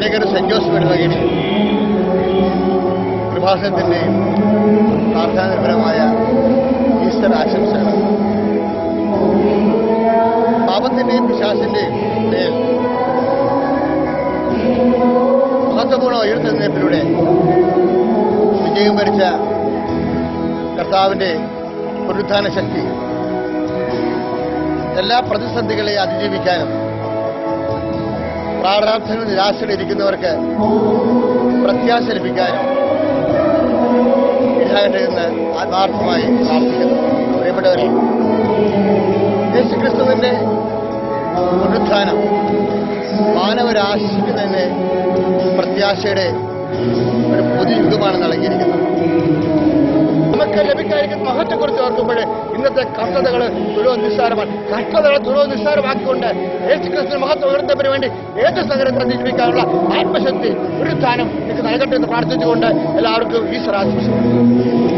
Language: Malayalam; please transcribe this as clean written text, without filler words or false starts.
അനേകർ സെന്റ് ജോസഫ് ഇടവകയുടെ കൃപാസനത്തിന്റെയും പ്രാർത്ഥനാപരമായ ഈസ്റ്റർ ആശംസകൾ. പാപത്തിന്റെയും പിശാചിന്റെയും മേൽ മഹത്വപൂർണ്ണ ഉയർത്തുന്നതിലൂടെ വിജയം വരിച്ച കർത്താവിന്റെ പുനരുത്ഥാന ശക്തി എല്ലാ പ്രതിസന്ധികളെയും അതിജീവിക്കാനും പ്രാരാബ്ധങ്ങൾ നിരാശയിലിരിക്കുന്നവർക്ക് പ്രത്യാശ ലഭിക്കാനും ഇടയാകട്ടെ എന്ന് ആത്മാർത്ഥമായി പ്രാർത്ഥിക്കുന്നു. പ്രിയപ്പെട്ടവരെ, യേശുക്രിസ്തുവിന്റെ പുനരുത്ഥാനം മാനവരാശിക്ക് തന്നെ പ്രത്യാശയുടെ ഒരു പുതിയ യുഗമാണ് നൽകിയിരിക്കുന്നത്. നമുക്ക് ലഭിക്കാതിരിക്കുന്ന മഹത്വത്തെക്കുറിച്ച് ഓർക്കുമ്പോൾ ഇന്നത്തെ കഷ്ടതകൾ തുലവും നിസ്സാരമാണ്. കഷ്ടതകളെ തുലവും നിസ്സാരമാക്കിക്കൊണ്ട് യേശുക്രിസ്തു മഹത്വം ഉയർത്തുന്നതിന് വേണ്ടി ഏത് സങ്കടത്തെ ജീവിക്കാനുള്ള ആത്മശക്തി പുനരുത്ഥാനം എനിക്ക് നൽകട്ടെ എന്ന് പ്രാർത്ഥിച്ചുകൊണ്ട് എല്ലാവർക്കും ഈശ്വര ആശംസിക്കുന്നു.